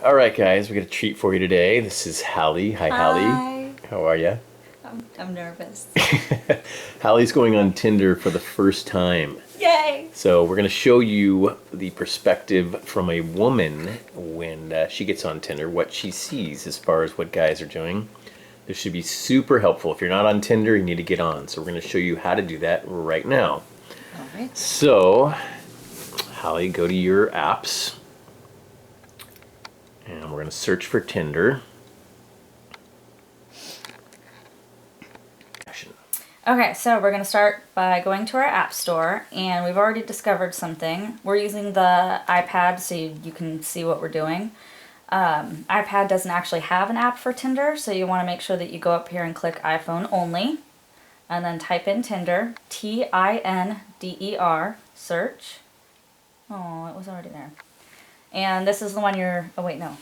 All right, guys, we got a treat for you today. This is Hallie. Hi, Hi. Hallie. How are you? I'm nervous. Hallie's going on Tinder for the first time. Yay! So we're going to show you the perspective from a woman when she gets on Tinder, what she sees as far as what guys are doing. This should be super helpful. If you're not on Tinder, you need to get on. So we're going to show you how to do that right now. All right. So, Hallie, go to your apps. And we're going to search for Tinder. Okay, so we're going to start by going to our app store, and we've already discovered something. We're using the iPad so you can see what we're doing. iPad doesn't actually have an app for Tinder, so you want to make sure that you go up here and click iPhone only, and then type in Tinder, Tinder, search. Oh, it was already there. And this is the one oh wait, no.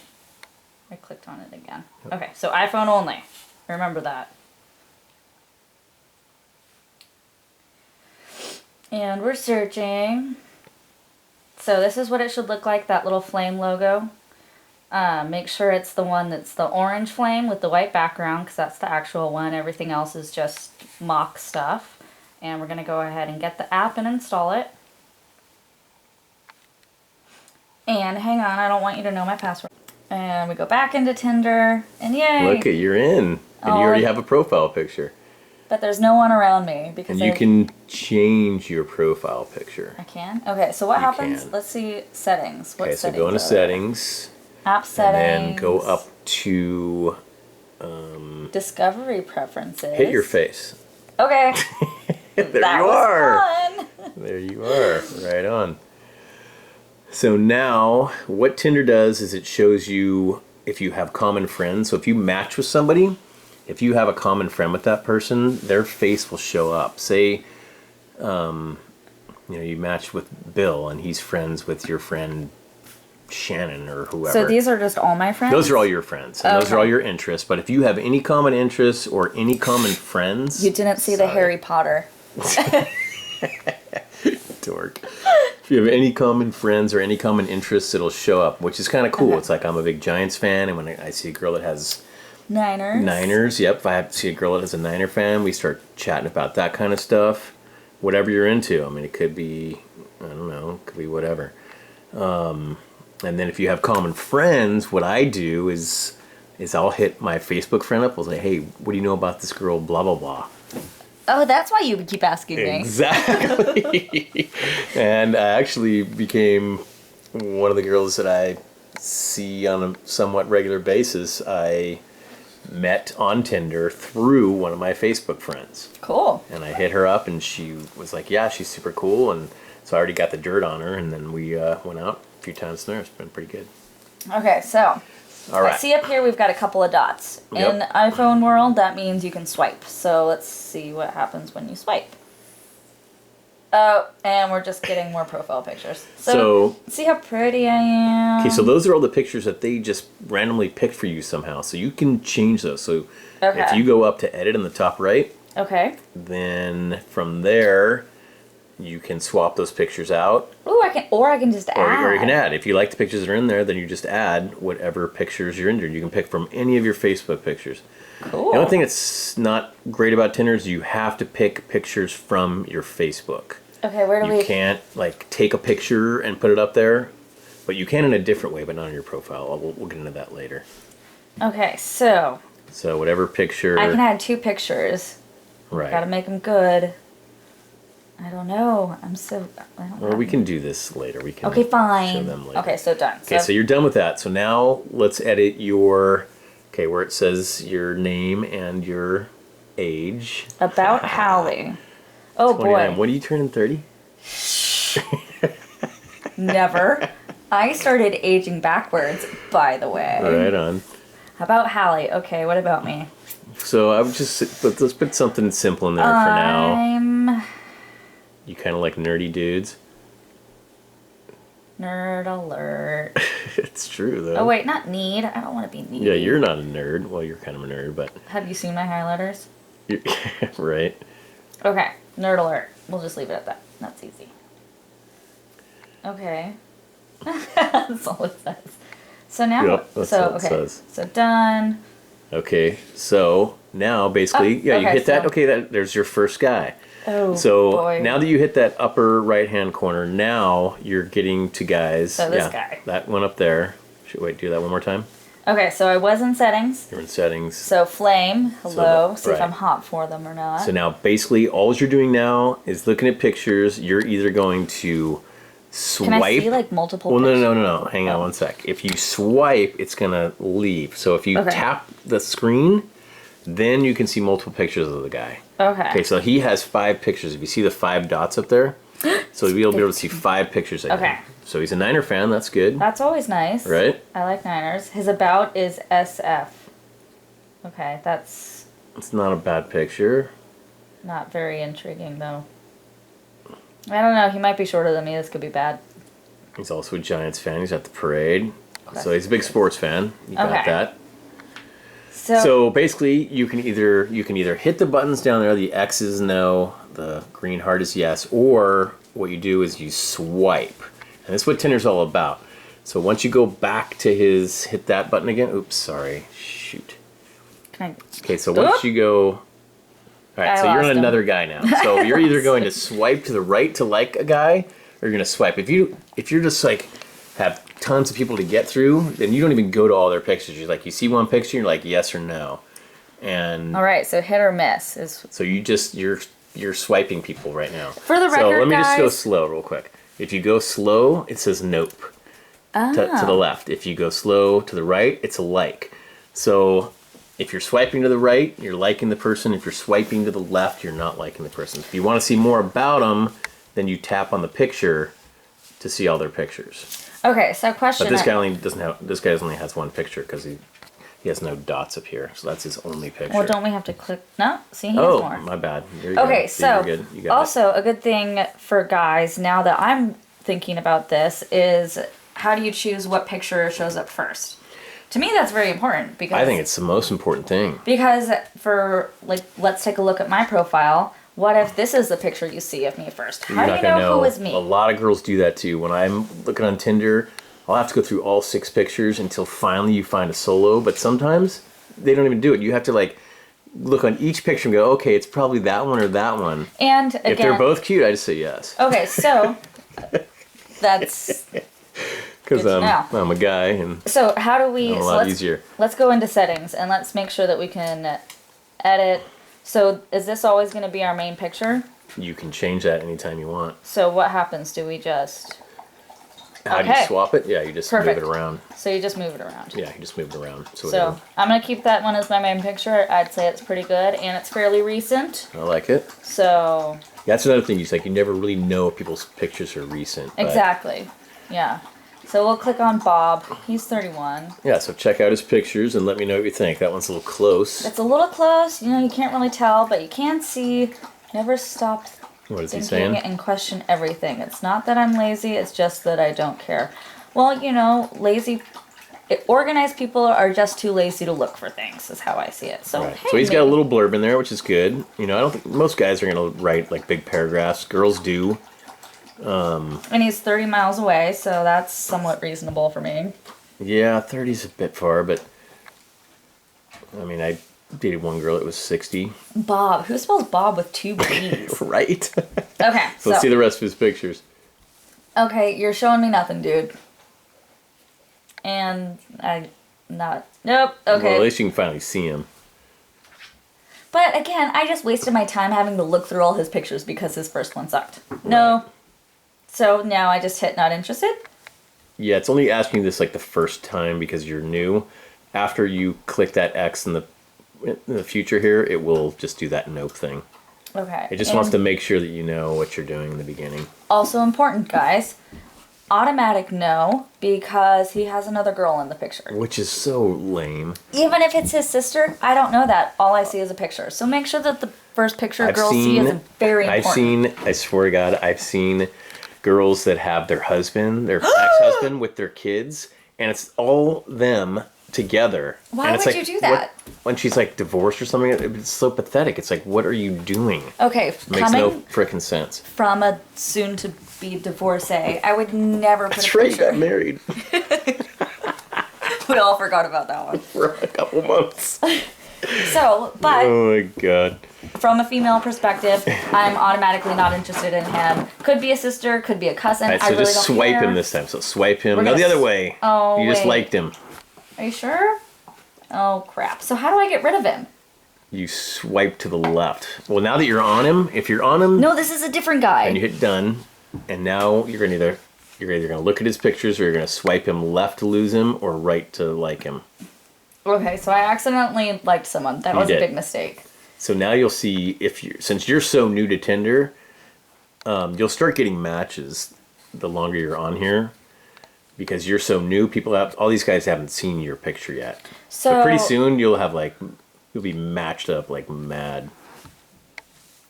I clicked on it again. Okay, so iPhone only. Remember that. And we're searching. So this is what it should look like, that little flame logo. Make sure it's the one that's the orange flame with the white background, because that's the actual one. Everything else is just mock stuff. And we're going to go ahead and get the app and install it. And hang on, I don't want you to know my password. And we go back into Tinder, and yay! Look, you're in. And you already have a profile picture. But there's no one around me because and you can change your profile picture. I can? Okay, so what happens? Let's see settings. Okay, so go into settings. App settings. And then go up to discovery preferences. Hit your face. Okay. There that you was are. Fun. There you are. Right on. So now what Tinder does is it shows you if you have common friends. So if you match with somebody, if you have a common friend with that person, their face will show up. Say, you matched with Bill and he's friends with your friend Shannon or whoever. So these are just all my friends? Those are all your friends. And those are all your interests. But if you have any common interests or any common friends... You didn't see the Harry Potter. Dork. If you have any common friends or any common interests, it'll show up, which is kind of cool. Okay. It's like I'm a big Giants fan, and when I see a girl that has... Niners, yep. If I have to see a girl that is a Niner fan, we start chatting about that kind of stuff. Whatever you're into. I mean, it could be, I don't know, it could be whatever. And then if you have common friends, what I do is I'll hit my Facebook friend up. I'll say, hey, what do you know about this girl, blah, blah, blah. Oh, that's why you keep asking me. Exactly. And I actually became one of the girls that I see on a somewhat regular basis. I met on Tinder through one of my Facebook friends. Cool. And I hit her up and she was like, yeah, she's super cool. And so I already got the dirt on her, and then we went out a few times there. It's been pretty good. Okay, so all right. I see up here we've got a couple of dots. Yep. In iPhone world, that means you can swipe. So let's see what happens when you swipe. Oh, and we're just getting more profile pictures. So see how pretty I am. Okay, so those are all the pictures that they just randomly picked for you somehow. So you can change those. So if you go up to edit in the top right, then from there you can swap those pictures out. Ooh, I can just add. Or you can add. If you like the pictures that are in there, then you just add whatever pictures you're in there. You can pick from any of your Facebook pictures. Cool. The only thing that's not great about Tinder is you have to pick pictures from your Facebook. Okay, where do we... You can't, like, take a picture and put it up there, but you can in a different way, but not on your profile. We'll get into that later. Okay, so... So whatever picture... I can add 2 pictures. Right. Gotta make them good. I don't know. Well, we can do this later. We can Okay, fine. show them later. Okay, so done. Okay, so you're done with that. So now let's edit your... Okay, where it says your name and your age. About Hallie. Oh, 29. boy. What are you turning, 30? Never. I started aging backwards, by the way. Right on. About Hallie. Okay, what about me? So I would just... Let's put something simple in there for now. You kind of like nerdy dudes? Nerd alert. It's true, though. Oh, wait, not need. I don't want to be needy. Yeah, you're not a nerd. Well, you're kind of a nerd, but... Have you seen my highlighters? Right. Okay, nerd alert. We'll just leave it at that. That's easy. Okay. That's all it says. So now, Yep, that's what it says. So done. Okay, so now basically, you hit that. Okay, there's your first guy. Oh, so boy. Now that you hit that upper right-hand corner, now you're getting to guys. So this guy. That one up there. Wait, do that one more time. Okay, so I was in settings. You're in settings. So flame, hello, see if right. I'm hot for them or not. So now basically all you're doing now is looking at pictures. You're either going to swipe. Can I see like multiple pictures? No. Hang on one sec. If you swipe, it's going to leave. So if you tap the screen, then you can see multiple pictures of the guy. Okay, so he has 5 pictures. If you see the 5 dots up there, so you'll be able to see 5 pictures of him. So he's a Niner fan. That's good. That's always nice. Right? I like Niners. His about is SF. Okay, that's... It's not a bad picture. Not very intriguing, though. I don't know. He might be shorter than me. This could be bad. He's also a Giants fan. He's at the parade. So he's a big sports fan. You got that. So basically, you can either hit the buttons down there. The X is no. The green heart is yes. Or what you do is you swipe. And that's what Tinder's all about. So once you go back to hit that button again. Oops, sorry. Shoot. Okay, so once you go... All right, so you're on another guy now. So you're either going to swipe to the right to like a guy, or you're going to swipe. If you're just like have tons of people to get through, then you don't even go to all their pictures. You're like, you see one picture, you're like yes or no. And all right, so hit or miss is... So you're swiping people right now. For the record, so let me just go slow real quick. If you go slow, it says nope to the left. If you go slow to the right, it's a like. So if you're swiping to the right, you're liking the person. If you're swiping to the left, you're not liking the person. If you want to see more about them, then you tap on the picture to see all their pictures. Okay, so question. But this guy only has one picture because he has no dots up here, so that's his only picture. Well, don't we have to click? No, see, he has more. Oh, my bad. Okay, so also a good thing for guys, now that I'm thinking about this, is how do you choose what picture shows up first? To me, that's very important because I think it's the most important thing. Because for let's take a look at my profile. What if this is the picture you see of me first? How do you know who is me? A lot of girls do that too. When I'm looking on Tinder, I'll have to go through all 6 pictures until finally you find a solo. But sometimes they don't even do it. You have to look on each picture and go, okay, it's probably that one or that one. And again, if they're both cute, I just say yes. Okay, so that's because I'm a guy, and so how do we? A lot easier. Let's go into settings and let's make sure that we can edit. So is this always going to be our main picture? You can change that anytime you want. So what happens? Do we just... How do you swap it? Yeah, you just move it around. So you just move it around. Yeah, you just move it around. So I'm going to keep that one as my main picture. I'd say it's pretty good, and it's fairly recent. I like it. So... That's another thing. You never really know if people's pictures are recent. Exactly. Yeah. So we'll click on Bob. He's 31. Yeah, so check out his pictures and let me know what you think. That one's a little close. It's a little close. You can't really tell, but you can see. Never stop thinking and question everything. It's not that I'm lazy. It's just that I don't care. Well, organized people are just too lazy to look for things, is how I see it. So, so he's got a little blurb in there, which is good. I don't think most guys are going to write big paragraphs. Girls do. And he's 30 miles away, so that's somewhat reasonable for me. Yeah, 30's a bit far, but I dated one girl that was 60. Bob. Who spells Bob with 2 B's? Right. Okay. So let's see the rest of his pictures. Okay, you're showing me nothing, dude. And nope. Okay. Well, at least you can finally see him. But again, I just wasted my time having to look through all his pictures because his first one sucked. Right. No. So now I just hit not interested? Yeah, it's only asking this the first time because you're new. After you click that X in the future here, it will just do that nope thing. Okay. It just wants to make sure that you know what you're doing in the beginning. Also important, guys. Automatic no, because he has another girl in the picture. Which is so lame. Even if it's his sister, I don't know that. All I see is a picture. So make sure that the first picture girls see is very important. I swear to God, I've seen girls that have their ex-husband with their kids, and it's all them together. Why would you do that? When she's divorced or something, it's so pathetic. It's what are you doing? Okay, it makes no frickin' sense. From a soon-to-be divorcee, I would never put a picture. That's right, you got married. We all forgot about that one. For a couple months. So, but Oh my god. from a female perspective, I'm automatically not interested in him. Could be a sister, could be a cousin. Alright, so I really just don't swipe care. him this time. So swipe him. We're No, gonna the other way. Oh, You just wait. liked him. Are you sure? Oh crap. So how do I get rid of him? You swipe to the left. Well, now that you're on him, if you're on him, No, this is a different guy. and you hit done, and now you're either gonna look at his pictures, or you're gonna swipe him left to lose him, or right to like him. Okay, so I accidentally liked someone. That You was did. a big mistake. So now you'll see since you're so new to Tinder, you'll start getting matches the longer you're on here, because you're so new. All these guys haven't seen your picture yet. So But pretty soon you'll be matched up like mad.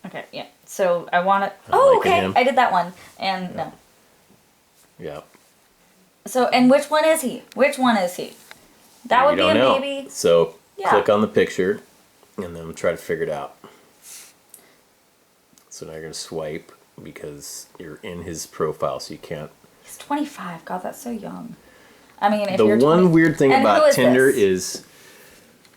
Okay, yeah. So I want to. Oh, liking okay. him. I did that one, and no. Yeah. So, and which one is he? Which one is he? That would You be a don't know. maybe. So Yeah. click on the picture, and then try to figure it out. So now you're gonna swipe because you're in his profile, so you can't. He's 25. God, that's so young. I mean, if The you're one 20 weird thing And who about is Tinder this?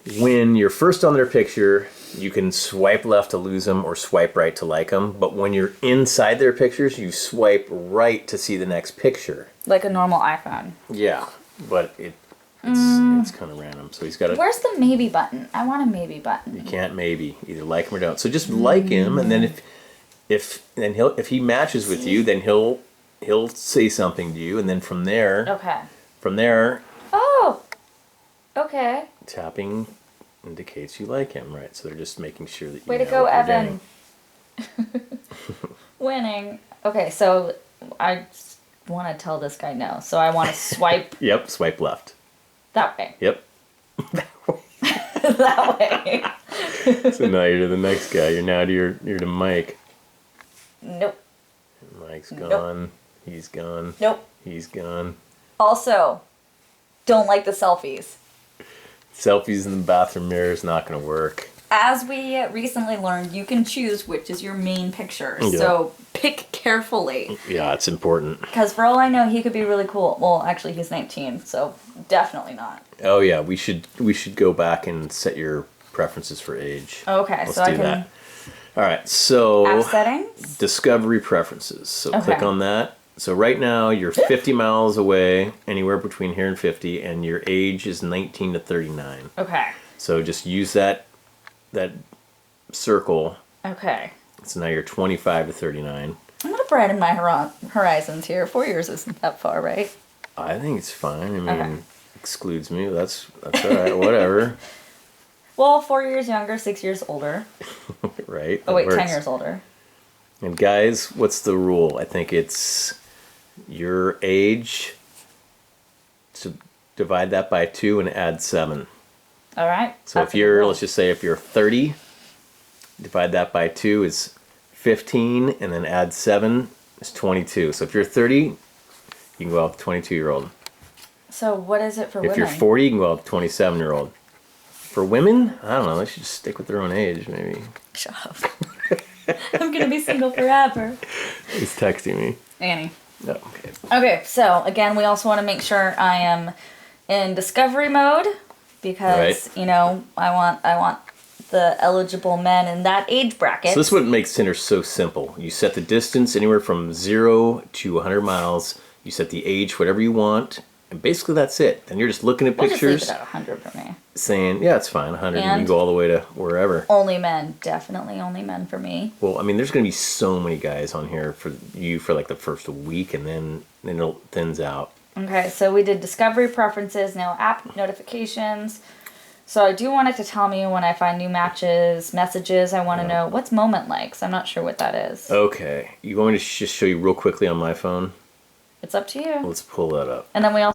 is when you're first on their picture, you can swipe left to lose them or swipe right to like them. But when you're inside their pictures, you swipe right to see the next picture. like a normal iPhone. Yeah, but it's kind of random. So he's got to. Where's the maybe button? I want a maybe You button. can't maybe either like him or don't. So just like him, and then if he matches with you, then he'll say something to you, and then from there, Okay. Oh. Okay. tapping indicates you like him, right? So they're just making sure that you Way to know go, what you're Evan. Winning. Okay, so I want to tell this guy no. So I want to swipe doing. Yep, swipe left. that way. Yep. That way. So now you're to the next guy. You're to Mike. Nope. Mike's Nope. gone. He's gone. Nope. He's gone. Also, don't like the selfies. Selfies in the bathroom mirror is not going to work. As we recently learned, you can choose which is your main picture. Yeah. So pick carefully. Yeah, it's important. Because for all I know, he could be really cool. Well, actually, he's 19, so definitely not. Oh yeah, we should go back and set your preferences for age. Okay, Let's so do I can that. All right, so app settings. discovery preferences. So Okay. click on that. So right now you're 50 miles away, anywhere between here and 50, and your age is 19 to 39. Okay. So just use that circle. Okay. So now you're 25 to 39. I'm gonna broaden my horizons here. 4 years isn't that far, right? I think it's fine. I mean, Okay. excludes me. That's all right. Whatever. Well, 4 years younger, 6 years older. Right. Oh that wait, 10 works. years older. And guys, what's the rule? I think it's your age. So divide that by 2 and add 7. All right. So that's if a good you're, rule. let's just say if you're 30, divide that by 2 is 15, and then add 7 is 22. So if you're 30, you can go out with a 22-year-old. So what is it for If women? you're 40, you can go out with a 27-year-old. For women, I don't know. They should just stick with their own age, maybe. Shut up. I'm gonna be single forever. He's texting me. Annie. Oh, okay. Okay, so again, we also want to make sure I am in discovery mode because Right. you know I want the eligible men in that age bracket. So this is what makes Tinder so simple. You set the distance anywhere from 0 to 100 miles. You set the age, whatever you want. And basically that's it. Then you're just looking at We'll just pictures, leave it at 100 for me. saying, yeah, it's fine, 100. You can And- go all the way to wherever. Only men, definitely only men for me. Well, I mean, there's going to be so many guys on here for you for like the first week, and then it thins out. Okay, so we did discovery preferences, now app notifications. So I do want it to tell me when I find new matches, messages. I want to know what's moment likes. I'm not sure what that is. Okay. You want me to just show you real quickly on my phone? It's up to you. Let's pull that up. And then we also